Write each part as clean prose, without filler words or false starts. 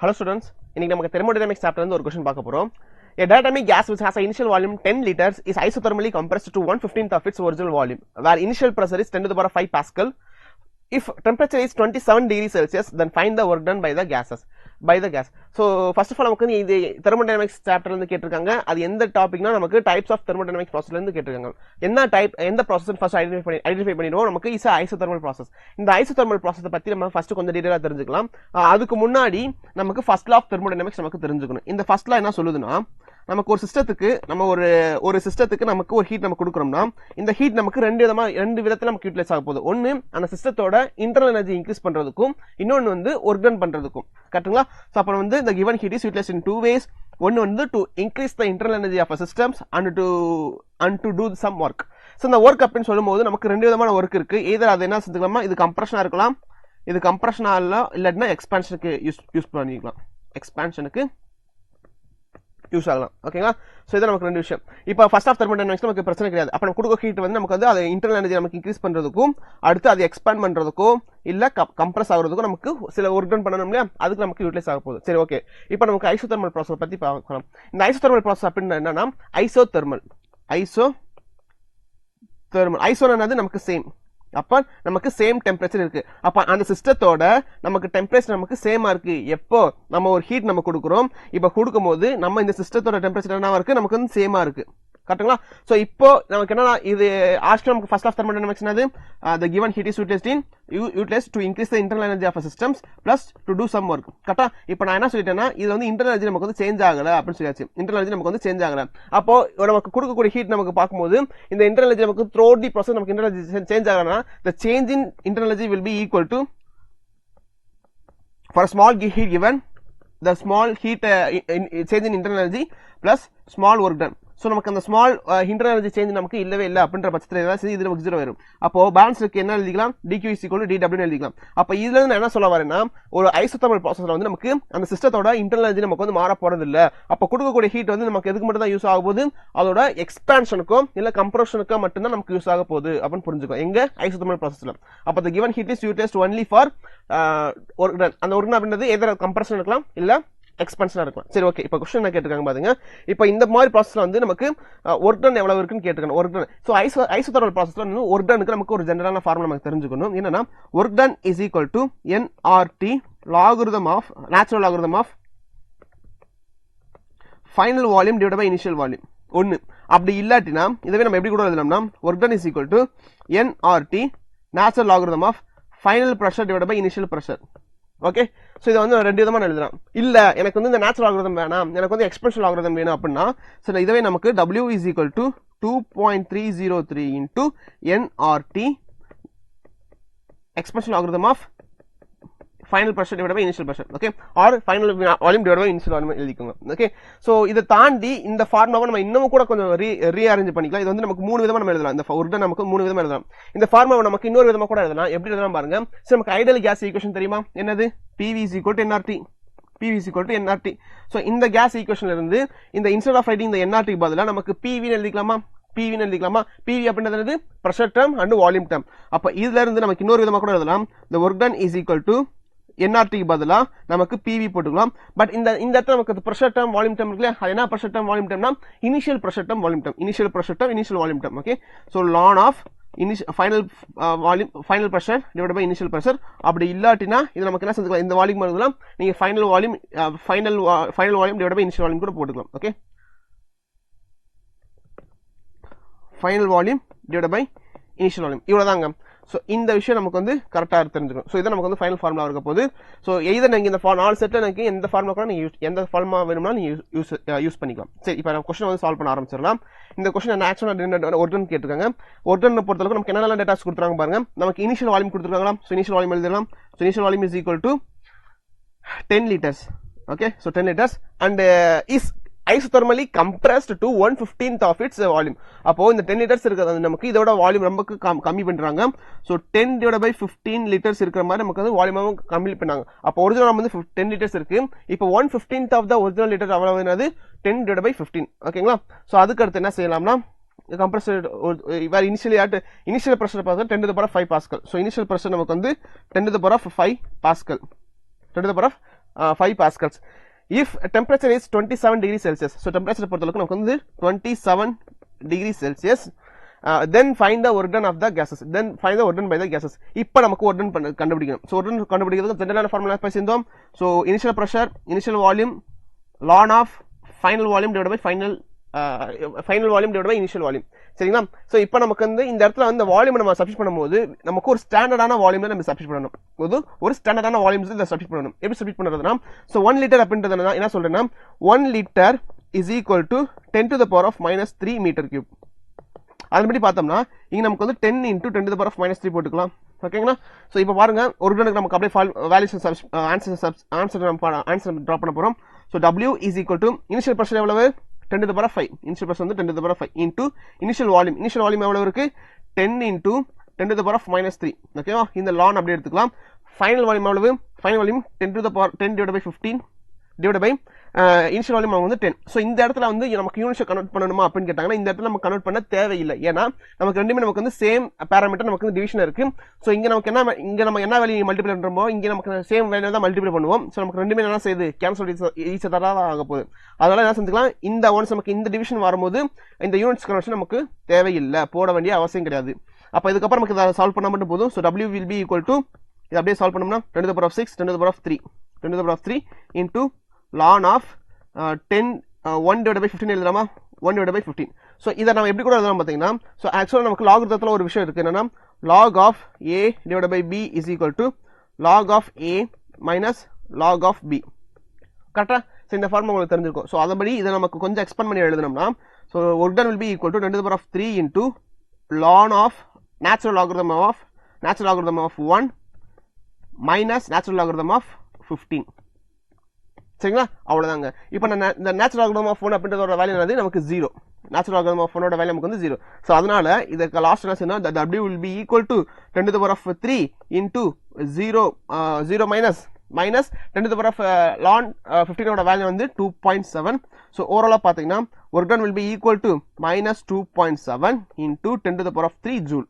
Hello students, இன்னைக்கு நமக்கு thermodynamics chapter இருந்து ஒரு question பார்க்க போறோம். A diatomic gas which has an initial volume 10 liters is isothermally compressed to 1/15th of its original volume, where initial pressure is 10 to the power 5 Pascal. If temperature is 27 degrees Celsius, then find the work done by the gas. So first of all நமக்கு இந்த thermodynamics chapter இருந்து கேட்டிருக்காங்க. அது எந்த டாபிக்னா நமக்கு types of thermodynamics process இருந்து கேட்டிருக்காங்க. எந்த process first ஐடென்டிஃபை பண்ணிடுவோம். நமக்கு இஸ் isothermal process. இந்த isothermal process பத்தி நம்ம ஃபர்ஸ்ட் கொஞ்சம் டீடைலா தெரிஞ்சுக்கலாம். அதுக்கு முன்னாடி நமக்கு first law of thermodynamics நமக்கு தெரிஞ்சுக்கணும். இந்த first law என்ன சொல்லுதுன்னா, நமக்கு ஒரு சிஸ்டத்துக்கு நம்ம ஒரு சிஸ்டத்துக்கு நமக்கு ஒரு ஹீட் நம்ம கொடுக்குறோம்னா, இந்த ஹீட் நமக்கு ரெண்டு விதத்துல நமக்கு யூட்டிலைஸ் ஆக போகுது. ஒன்னு அந்த சிஸ்டத்தோட இன்டர்னல் எனர்ஜி இன்க்ரீஸ் பண்றதுக்கும், இன்னொன்னு வந்து ஒர்க் டன் பண்றதுக்கும். கரெக்ட்டுங்களா? சோ அப்ப வந்து the given heat is utilized in two ways. ஒன்னு வந்து to increase the internal energy of a systems and to do some work. So இந்த ஒர்க் அப்படின்னு சொல்லும்போது நமக்கு ரெண்டு விதமான ஒர்க் இருக்கு. either அது என்ன செஞ்சுக்கலாமா, இது கம்ப்ரஷனா இருக்கலாம், இது கம்ப்ரஷனா இல்லன்னா எக்ஸ்பான்ஷனுக்கு யூஸ் பண்ணிக்கலாம். எக்ஸ்பான்ஷனுக்கு யூஸ் ஆகலாம். ஓகேங்களா? சோ இது நமக்கு ரெண்டு விஷயம். இப்போ ஃபர்ஸ்ட் ஆஃப் தெர்மோடைனமிக்ஸ் நமக்கு பிரச்சனை கிடையாது. அப்ப நம்ம கொடுக்க ஹீட் வந்து நமக்கு வந்து அது இன்டர்னல் எனர்ஜி நமக்கு இன்க்ரீஸ் பண்றதுக்கும், அடுத்து அது எக்ஸ்பாண்ட் பண்றதுக்கும் இல்ல கம்ப்ரஸ் ஆகுறதுக்கும் நமக்கு சில ஒர்க் டன் பண்ணணும் இல்லையா, அதுக்கு நமக்கு யூட்டிலைஸ் ஆக போகுது. சரி, ஓகே. இப்போ நமக்கு ஐசோதெர்மல் ப்ராசஸ் பத்தி பார்க்கலாம். இந்த ஐசோதெர்மல் ப்ராசஸ் அப்படின்னா என்னன்னா, ஐசோதெர்மல் ஐசோனது நமக்கு சேம். அப்ப நமக்கு சேம் டெம்பரேச்சர் இருக்கு. அப்ப அந்த சிஸ்டத்தோட நமக்கு டெம்பரேச்சர் நமக்கு சேமா இருக்கு. எப்போ நம்ம ஒரு ஹீட் நம்ம கொடுக்குறோம், இப்ப கொடுக்கும் போது நம்ம இந்த சிஸ்டத்தோட டெம்பரேச்சர் என்னவா இருக்கு, நமக்கு வந்து சேமா இருக்கு. கரெக்ட்டுங்களா? சோ இப்போ நமக்கு என்னன்னா, இது ஆஸ்ட்ரம் நமக்கு ஃபர்ஸ்ட் ஆஃப் தெர்மோடைனமிக்ஸ் என்னது, the given heat is utilized to increase the internal energy of a systems plus to do some work. கரெக்ட்டா? இப்போ நான் என்ன சொல்லிட்டேன்னா, இது வந்து இன்டர்னல் எனர்ஜி நமக்கு வந்து சேஞ்ச் ஆகல அப்படின்னு சொல்லியாச்சு. இன்டர்னல் எனர்ஜி நமக்கு வந்து சேஞ்ச் ஆகல. அப்போ நமக்கு கொடுக்கக்கூடிய ஹீட் நமக்கு பார்க்கும்போது இந்த இன்டர்னல் எனர்ஜி நமக்கு throughout the process நமக்கு இன்டர்னல் எனர்ஜி சேஞ்ச் ஆகலனா, the change in internal energy will be equal to, for a small heat given, the small heat change in internal energy plus small work done. So நமக்கு அந்த small internal energy change நமக்கு இல்லவே இல்ல அப்படின்ற பட்சத்துல ஏதாவது இது நமக்கு 0 வரும். அப்போ பேலன்ஸ்க்கு என்ன எழுதிக்கலாம், dq = dw ன்னு எழுதிக்கலாம். அப்ப இதுல இருந்து நான் என்ன சொல்ல வரேன்னா, ஒரு ஐசோதெர்மல் ப்ராசஸ்ல வந்து நமக்கு அந்த சிஸ்டத்தோட இன்டர்னல் எனர்ஜி நமக்கு வந்து மாற போறது இல்ல. அப்ப கொடுக்கக்கூடிய ஹீட் வந்து நமக்கு எதுக்கு மட்டும் தான் யூஸ் ஆக போகுது, அதோட எக்ஸ்பான்ஷனுக்கோ இல்ல கம்ப்ரஷனுக்கோ மட்டும் தான் நமக்கு யூஸ் ஆக போகுது அப்படின்னு புரிஞ்சுக்கோ எங்க ஐசோதெர்மல் ப்ராசஸ்ல. அப்ப the given heat is utilized only for work done. அந்த ஒர்க் அப்படின்றது either கம்ப்ரஷன் இருக்கலாம் இல்ல எக்ஸ்பான்ஷனா இருக்கலாம். சரி, ஓகே. இப்போ क्वेश्चन என்ன கேட்டிருக்காங்க பாருங்க. இப்போ இந்த மாதிரி ப்ராசஸ்ல வந்து நமக்கு ஒர்க் டன் எவ்வளவு இருக்குன்னு கேட்டிருக்காங்க. Work done. சோ ஐசோதெர்மல் ப்ராசஸ்ல ஒர்க் டனுக்கு நமக்கு ஒரு ஜெனரலான ஃபார்முலா நமக்கு தெரிஞ்சுக்கணும். என்னன்னா, work done is equal to nRT logarithm of natural logarithm of final volume divided by initial volume. ஒன்னு அப்படி இல்லாட்டினா இதுவே நம்ம எப்படி கூட எழுதலாம்னா, work done is equal to nRT natural logarithm of final pressure divided by initial pressure. Okay. So இத வந்து ரெண்டு விதமா எழுதலாம். இல்ல எனக்கு வந்து இந்த நேச்சுரல் லாகரிதம் வேணாம், எனக்கு வந்து எக்ஸ்போனன்ஷியல் லாகரிதம் வேணும் அப்படின்னா, சோ இதுவே நமக்கு w = 2.303 into nRT exponential logarithm of final pressure divided by initial pressure. Okay. Or final volume divided by initial volume எழுதிக்கோங்க. ஓகே. சோ இத தாண்டி இந்த ஃபார்முலாவை நம்ம இன்னும் கூட கொஞ்சம் ரீஅரேஞ்ச் பண்ணிக்கலாம். இது வந்து நமக்கு மூணு விதமா நம்ம எழுதலாம். இந்த ஒர்க் டன் நமக்கு மூணு விதமா எழுதலாம். இந்த ஃபார்முலாவை நமக்கு இன்னொரு விதமா கூட எழுதலாம். எப்படி எழுதலாம் பாருங்க. சோ நமக்கு ஐடியல் கேஸ் ஈக்குவேஷன் தெரியுமா, என்னது, PV = nRT. சோ இந்த கேஸ் ஈக்குவேஷன்ல இருந்து இந்த இன்ஸ்டெட் ஆஃப் ரைட்டிங் இந்த nRT பதிலா நமக்கு PV ன்னு எழுதிக்கலாமா. PV அப்படின்றது pressure term and volume term. அப்ப இதுல இருந்து நமக்கு இன்னொரு விதமா கூட எழுதலாம். the work done is equal to nRT பதிலா நமக்கு PV போட்டுக்கலாம். பட் இந்த இடத்துல நமக்கு பிரஷர் டேர்ம் வால்யூம் டேர்ம் இருக்குல்ல, அது என்ன பிரஷர் டேர்ம் வால்யூம் டேர்ம்னா, initial pressure term volume term, initial volume term. Okay. So ln of final volume final pressure divided by initial pressure. அப்படி இல்லாட்டினா இது நமக்கு என்ன செஞ்சுக்கலாம், இந்த வால்யூம் எழுதலாம். நீங்க final volume divided by initial volume கூட போட்டுக்கலாம். Okay. Final volume divided by initial volume இவ்வளவுதாங்க. சோ இந்த விஷயம் நமக்கு வந்து கரெக்டா தெரிஞ்சுக்கணும். சோ இத நமக்கு வந்து ஃபைனல் ஃபார்முலா இருக்க போகுது. சோ எய்தர் நீங்க இந்த நாலு செட்ல எனக்கு எந்த ஃபார்முலா கூட நீங்க எந்த ஃபார்முலா வேணும்னா நீங்க யூஸ் பண்ணிக்கலாம். சரி, இப்போ நம்ம क्वेश्चन வந்து சால்வ் பண்ண ஆரம்பிச்சிடலாம். இந்த क्वेश्चन என்ன ஆக்சுவலா ஒர்க் டன் கேட்டிருக்காங்க. ஒர்க் டன் பொறுத்தவரைக்கும் நமக்கு என்னென்ன டேட்டாஸ் கொடுத்துறாங்க பாருங்க. நமக்கு இனிஷியல் வால்யூம் கொடுத்துருக்காங்களா. சோ இனிஷியல் வால்யூம் எழுதலாம். So initial volume is equal to 10 liters. Okay. So 10 liters and is isothermally compressed to 1/15th of its volume. அப்போ இந்த 10 liters இருக்குது நமக்கு இதோட வால்யூம் ரொம்ப கம்மி பண்றாங்க. சோ 10 divided by 15 liters இருக்கிற மாதிரி நமக்கு வந்து வால்யூம் கம்மி பண்ணாங்க. அப்போ ஒரிஜினல் வந்து 10 liters இருக்கு. இப்போ 1/15th of the original liter அவ்வளவு என்னது, 10 divided by 15. ஓகேங்களா? சோ அதுக்கு அடுத்து என்ன செய்யலாம்னா, compressor where initial pressure பார்த்தா 10 to the power of 5 Pascal. So initial pressure நமக்கு வந்து 10 to the power of 5 Pascal. 10 to the power of 5 pascals. If temperature is 27 degrees Celsius, so temperature பொறுத்தளவுக்கு நமக்கு வந்து 27 degrees Celsius, then find the work done of the gases, then find the work done by the gases. இப்போ நமக்கு work done கண்டுபிடிக்கணும். So work done கண்டுபிடிக்கிறதுக்கு ஜெனரலான formula பேசியிருந்தோம். So initial pressure, initial volume, ln of final volume divided by final volume divided by initial volume. சரிங்களா? So இப்போ நமக்கு வந்து இந்த இடத்துல வந்து வால்யூம் நம்ம சப்ஸ்டிட் பண்ணும்போது நமக்கு ஒரு ஸ்டாண்டர்டான வால்யூம் நம்ம சப்ஸ்டிட் பண்ணணும். ஒரு ஸ்டாண்டர்டான வால்யூம்ஸ் இதை சப்ஸ்டிட் பண்ணணும். எப்படி சப்ஸ்டிட் பண்ணுறதுனா, ஸோ 1 லிட்டர் அப்படின்றது என்ன சொல்றேன்னா, 1 litre is equal to 10 to the power of -3 metre cube. அதுபடி பார்த்தோம்னா இங்க நமக்கு வந்து 10 into 10 to the power of -3 போட்டுக்கலாம். ஓகேங்களா? ஸோ இப்போ பாருங்க, ஒரு டனுக்கு நமக்கு அப்படியே வேல்யூஸ் ஆன்சர் ட்ராப் பண்ண போறோம். So W is equal to initial pressure எவ்வளவு, 10 to the power of 5, initial pressure வந்து 10 to the power of 5 into initial volume எவ்வளவு இருக்கு, 10 into 10 to the power of -3. ஓகேவா? இந்த லான் அப்படியே எடுத்துக்கலாம். ஃபைனல் வால்யூம் எவ்வளவு, final volume 10 to the power 10 divided by 15 divided by initial volume வந்து 10. So இந்த இடத்துல வந்து நமக்கு யூனிட்ஸை கன்வெர்ட் பண்ணணுமா அப்படின்னு கேட்டாங்கன்னா இந்த இடத்துல நம்ம கன்வெர்ட் பண்ண தேவையில்லை. ஏன்னா நமக்கு ரெண்டுமே நமக்கு வந்து சேம் பேராமீட்டர், நமக்கு வந்து டிவிஷன் இருக்கு. ஸோ இங்க நம்ம என்ன வேல்யூ மல்டிப்ளை பண்றோமோ இங்க நமக்கு சேம் வேல்யூ தான் மல்டிப்ளை பண்ணுவோம். ஸோ நமக்கு ரெண்டுமே என்ன செய்யுது, கேன்சல் ஈச் அதரா ஆக போகுது. அதனால என்ன செஞ்சுக்கலாம், இந்த ஒன்ஸ் நமக்கு இந்த டிவிஷன் வரும்போது இந்த யூனிட்ஸ் கன்வர்ஷன் நமக்கு தேவையில்லை, போட வேண்டிய அவசியம் கிடையாது. அப்போ இதுக்கப்புறம் நமக்கு இதை சால்வ் பண்ண மட்டும் போதும். So W will be equal to, இது அப்படியே சால்வ் பண்ணோம்னா 10 to the power of 6, 10 to the power of 3, 10 to the power of 3 into ln of 10 1 divided by 15 எழுதலாமா, 1 divided by 15. ஸோ இதை நம்ம எப்படி கூட எழுதலாம் பார்த்தீங்கன்னா, ஸோ ஆக்சுவலாக நமக்கு லாகிருதத்தில் ஒரு விஷயம் இருக்கு, என்னன்னா log of a divided by b is equal to log of a minus log of b. கரெக்டா? ஸோ இந்த ஃபார்ம் உங்களுக்கு தெரிஞ்சிருக்கும். ஸோ அதன்படி இதை நமக்கு கொஞ்சம் எக்ஸ்பெண்ட் பண்ணி எழுதணும்னா, so work done will be equal to 10 to the power of 3 into ln of natural logarithm of 1 minus natural logarithm of 15. சரிங்களா? அவ்வளவுதாங்க. இப்போ இந்த நேச்சுரல் லாகரிதம் ஆஃப் 1 அப்படின்றதோட வேல்யூ என்னது, நமக்கு 0. நேச்சுரல் லாகரிதம் ஆஃப் 1 ஓட வேல்யூ நமக்கு வந்து 0. ஸோ அதனால இதுக்கு லாஸ்ட் என்ன செய்யணும், W will be equal to 10 to the power of 3 into 0 minus 10 to the power of ln 15 ஓட வேல்யூ வந்து 2.7. ஸோ ஓவராலா பார்த்தீங்கன்னா work done will be equal to -2.7 into 10 to the power of 3 joule.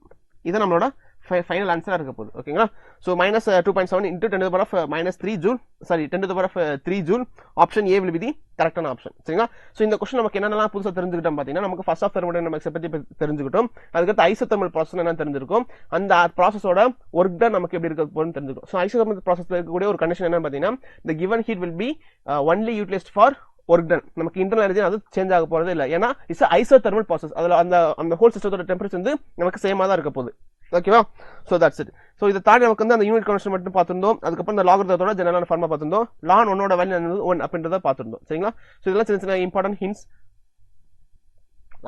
இது நம்மளோட final ஆன்சரா இருக்க போகுது. ஓகேங்களா? So -2.7 into 10 to the power of -3 joule, sorry 10 to the power of 3 joule. Option A will be the கரெக்டான option. சரிங்களா? So இந்த question நமக்கு என்னென்னலாம் புதுசாக தெரிஞ்சுக்கிட்டோம் பார்த்தீங்கன்னா, நமக்கு ஃபர்ஸ்ட் ஆஃப் தெர்மோடைனமிக்ஸ் பற்றி தெரிஞ்சுக்கிட்டோம். அதுக்கடுத்து ஐசோதெர்மல் ப்ராசஸ் என்ன தெரிஞ்சிருக்கும், அந்த ப்ராசஸோட ஒர்க் டன் நமக்கு எப்படி இருக்க போகுதுன்னு தெரிஞ்சுக்கும். ஸோ ஐசோதெர்மல் ப்ராசஸ்ல இருக்கக்கூடிய ஒரு கண்டிஷன் என்ன பார்த்தீங்கன்னா, the given heat will be only utilized for work done. நமக்கு இன்டர்னல் எனர்ஜி அது சேஞ்ச் ஆக போறது இல்லை. ஏன்னா இட்ஸ் ஐசோதெர்மல் ப்ராசஸ். அதில் அந்த ஹோல் சிஸ்டத்தோட டெம்பரேச்சர் வந்து நமக்கு சேமா தான் இருக்க போகுது. ஓகேவா? So that's it. ஸோ இதை தாண்டி நமக்கு வந்து அந்த யூனிட் கன்வர்ஷன் மட்டும் பார்த்துருந்தோம். அதுக்கப்புறம் இந்த லாகரிதத்தோட ஜெனரலான ஃபார்மா பார்த்துருந்தோம். ln 1 ஓட வேல்யூ 1 அப்படின்றத பார்த்துருந்தோம். சரிங்களா? ஸோ இதெல்லாம் சின்ன சின்ன இம்பார்ட்டன்ட் ஹிண்ட்ஸ்.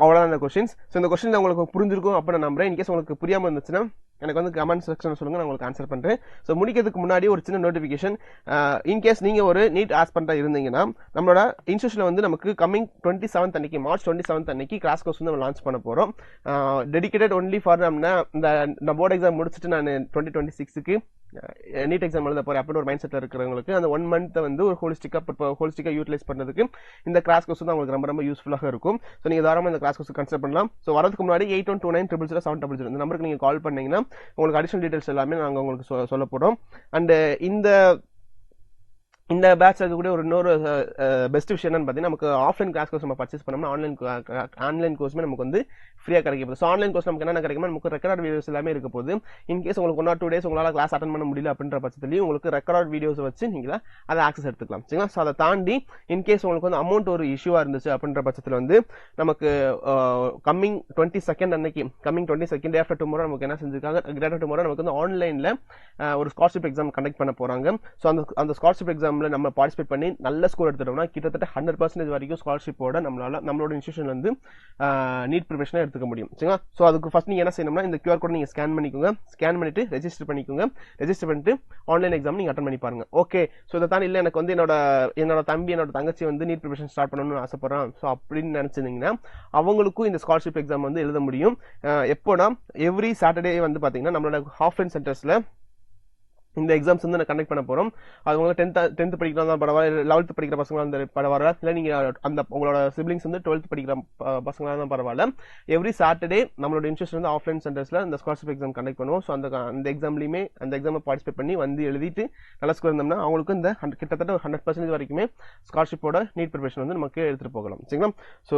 அவ்வளோதான் இந்த கொஸ்டின்ஸ். ஸோ இந்த கொஸ்டின் உங்களுக்கு புரிஞ்சிருக்கும் அப்படின்னு நான் நம்புறேன். இன்கேஸ் உங்களுக்கு புரியாமல் இருந்துச்சுன்னா எனக்கு வந்து கமெண்ட் செக்ஷன் சொல்லுங்க, நான் உங்களுக்கு ஆன்சர் பண்றேன். ஸோ முடிக்கிறதுக்கு முன்னாடி ஒரு சின்ன நோட்டிஃபிகேஷன். இன்கேஸ் நீங்க ஒரு நீட் ஆஸ்பெண்டா இருந்தீங்கன்னா, நம்மளோட இன்ஸ்டியூஷன்ல வந்து நமக்கு கமிங் 27th அன்னைக்கு, மார்ச் 27th அன்னைக்கு கிளாஸ் கோர்ஸ் வந்து நம்ம லான்ச் பண்ண போறோம். டெடிகேட்டட் ஒன்லி ஃபார் இந்த போர்டு எக்ஸாம் முடிச்சுட்டு நான் 2026க்கு நீட் எக்ஸாம் எழுத போறேன் அப்படின்னு ஒரு மைண்ட் செட்ல இருக்கிறவங்களுக்கு அந்த 1 month வந்து ஒரு ஹோலிஸ்டிக்கா யூட்டிலைஸ் பண்றதுக்கு இந்த கிளாஸ் கோர்ஸ் தான் உங்களுக்கு ரொம்ப ரொம்ப யூஸ்ஃபுல்லாக இருக்கும். ஸோ நீங்க தாராளமா இந்த கிளாஸ் கோர்ஸ் கன்சிடர் பண்ணலாம். ஸோ வரதுக்கு முன்னாடி 8129000700 இந்த நம்பருக்கு நீங்க கால் பண்ணீங்கன்னா உங்களுக்கு அடிஷனல் டீடைல்ஸ் எல்லாமே நாங்கள் உங்களுக்கு சொல்ல போறோம். அண்ட் இந்த பேட்ச் இருக்கக்கூடிய ஒரு இன்னொரு பெஸ்ட் விஷயம் என்னன்னு பார்த்தீங்கன்னா, நமக்கு ஆஃப்லைன் கிளாஸ் கோர்ஸ் நம்ம பர்ச்சேஸ் பண்ணோம்னா ஆன்லைன் கோர்ஸுமே நமக்கு வந்து ஃப்ரீயாக கிடைக்க போகுது. ஸோ ஆன்லைன் கோர்ஸ் நமக்கு என்ன கிடைக்குமா, நமக்கு ரெக்கார்ட் வீடியோஸ் எல்லாமே இருக்க போகுது. இன்கேஸ் உங்களுக்கு 1 or 2 days உங்களால் கிளாஸ் அட்டன் பண்ண முடியல அப்படின்ற பட்சத்துலையும் உங்களுக்கு ரெக்கார்ட் வீடியோஸ் வச்சு நீங்கள் அதை ஆக்சஸ் எடுத்துக்கலாம். சரிங்களா? ஸோ அதை தாண்டி இன்கேஸ் உங்களுக்கு வந்து அமௌண்ட் ஒரு இஷ்யூவாக இருந்துச்சு அப்படின்ற பட்சத்தில் வந்து நமக்கு கம்மிங் 22nd அன்னைக்கு, கம்மிங் 22nd ஆஃப்டர் டுமாரோ நமக்கு என்ன செஞ்சிருக்காங்க, கிரேட்டர் டுமாரோ நமக்கு வந்து ஆன்லைனில் ஒரு ஸ்காலர்ஷிப் எக்ஸாம் கண்டக்ட் பண்ண போகிறாங்க. ஸோ அந்த ஸ்காலர்ஷிப் எக்ஸாம் நம்ம பார்ட்டிசிபேட் பண்ணி நல்ல ஸ்கோர் எடுத்துட்டோம்னா கிட்டத்தட்ட 100% வரைக்கும் ஸ்காலர்ஷிப்போட நம்மளோட இன்ஸ்டியூஷன்ல இருந்து நீட் ப்ரிப்பரேஷனை எடுத்துக்க முடியும். சரிங்களா? ஸோ அதுக்கு ஃபர்ஸ்ட் நீங்க என்ன செய்யணும்னா, இந்த QR கோட் நீங்க ஸ்கேன் பண்ணிக்கோங்க. ஸ்கேன் பண்ணிட்டு ரெஜிஸ்டர் பண்ணிக்கோங்க. ரெஜிஸ்டர் பண்ணிட்டு ஆன்லைன் எக்ஸாம் நீங்க அட்டன் பண்ணி பாருங்க. ஓகே. ஸோ இதை தாண்டி இல்லை எனக்கு வந்து என்னோட தம்பி என்னோட தங்கச்சி வந்து நீட் ப்ரிப்பரேஷன் ஸ்டார்ட் பண்ணணும்னு ஆசைப்படுறான், ஸோ அப்படின்னு நினைச்சிருந்தீங்கன்னா அவங்களுக்கும் இந்த ஸ்காலர்ஷிப் எக்ஸாம் வந்து எழுத முடியும். எப்போனா எவ்ரி சாட்டர்டே வந்து பாத்தீங்கன்னா நம்மளோட ஆஃப்லைன் சென்டர்ஸ்ல இந்த எக்ஸாம்ஸ் வந்து நான் கண்டக்ட் பண்ண போகிறோம். அது உங்களை டென்த் படிக்கிறதா பரவாயில்ல, 11th படிக்கிற பசங்களாக இருந்தால் பரவாயில்ல, இல்லை நீங்கள் அந்த உங்களோட சிப்ளிங்ஸ் வந்து 12th படிக்கிற பசங்களாக தான் பரவாயில்ல. எவ்ரி சாட்டர்டே நம்மளோட இன்ஸ்டியூஷன் வந்து ஆஃப்லைன் சென்டர்ஸில் இந்த ஸ்காலர்ஷிப் எக்ஸாம் கண்டக்ட் பண்ணுவோம். ஸோ அந்த எக்ஸாம்லையுமே அந்த எக்ஸாமை பார்ட்டிசிபேட் பண்ணி வந்து எழுதிட்டு நல்ல ஸ்கோர் இருந்தோம்னா அவங்களுக்கு இந்த கிட்டத்தட்ட 100% வரைக்குமே ஸ்காலர்ஷிப்போட நீட் ப்ரிப்பரேஷன் வந்து நமக்கு எடுத்துகிட்டு போகலாம். சரிங்களா? ஸோ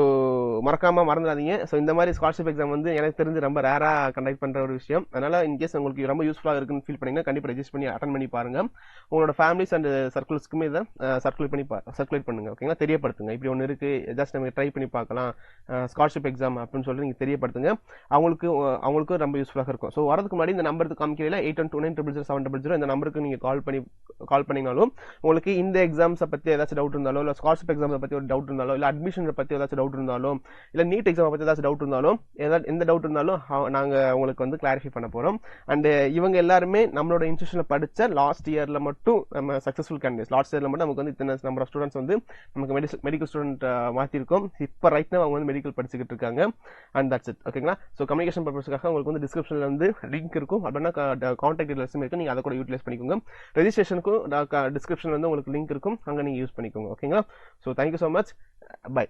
மறந்துடாதீங்க. ஸோ இந்த மாதிரி ஸ்காலர்ஷிப் எக்ஸாம் வந்து எனக்கு தெரிஞ்சு ரொம்ப ரேராக கண்டக்ட் பண்ணுற ஒரு விஷயம். அதனால் இன்கேஸ் உங்களுக்கு ரொம்ப யூஸ்ஃபுல்லாக இருக்குன்னு ஃபீல் பண்ணிங்கன்னா கண்டிப்பாக ரெஜிஸ்டர் பண்ணி அட்டன் பண்ணி பாருங்க. உங்களோட ஃபேமிலிஸ் அண்ட் சர்க்கிள்ஸ்க்குமே இதை சர்க்குலேட் பண்ணுங்க. ஓகேங்களா? தெரியப்படுத்துங்க, இப்படி ஒன்று இருக்கு, ஜஸ்ட் நம்ம ட்ரை பண்ணி பார்க்கலாம் ஸ்காலர்ஷிப் எக்ஸாம் அப்படின்னு சொல்லி நீங்க தெரியப்படுத்துங்க. அவங்களுக்கு ரொம்ப யூஸ்ஃபுல்லாக இருக்கும். ஸோ வரதுக்கு முன்னாடி இந்த நம்பருக்கு காமிக்கல 8129000700 இந்த நம்பருக்கு நீங்க கால் பண்ணினாலும் உங்களுக்கு இந்த எக்ஸாம்ஸை பத்தி ஏதாச்சும் டவுட் இருந்தாலோ, இல்லை ஸ்காலர்ஷிப் எக்ஸாம்ஸை பத்தி ஒரு டவுட் இருந்தாலோ, இல்லை அட்மிஷனை பத்தி ஏதாச்சும் டவுட் இருந்தாலும், இல்லை நீட் எக்ஸாம் பத்தி ஏதாச்சும் டவுட் இருந்தாலும், எந்த டவுட் இருந்தாலும் நாங்க உங்களுக்கு வந்து கிளாரிஃபை பண்ண போறோம். அண்ட் இவங்க எல்லாருமே நம்மளோட இன்ஸ்டியூஷன்ல படிச்ச லாஸ்ட் இயர்ல மட்டும் நம்ம சக்சஸ்ஃபுல் கேண்டிடேட்ஸ். லாஸ்ட் இயர்ல மட்டும் நமக்கு வந்து இத்தனை நம்பர் ஆஃப் ஸ்டூடெண்ட்ஸ் வந்து நமக்கு மெடிக்கல் ஸ்டூடெண்ட் மாத்திருக்கோம். இப்போ ரைட் நவ அவங்க வந்து மெடிக்கல் படிச்சுக்கிட்டு இருக்காங்க. And that's it. ஓகேங்களா? ஸோ கம்யூனிகேஷன் பர்பஸ்க்காக உங்களுக்கு வந்து டிஸ்கிரிப்ஷன்ல வந்து லிங்க் இருக்கும், அப்படின்னா கான்டாக்ட் டீடைல்ஸும் இருக்கு, நீங்க அதை கூட யூட்டிலைஸ் பண்ணிக்கோங்க. ரெஜிஸ்ட்ரேஷனுக்கும் டிஸ்கிரிப்ஷன்ல வந்து உங்களுக்கு லிங்க் இருக்கும், அங்கே நீங்க யூஸ் பண்ணிக்கோங்க. ஓகேங்களா? So thank you so much. By.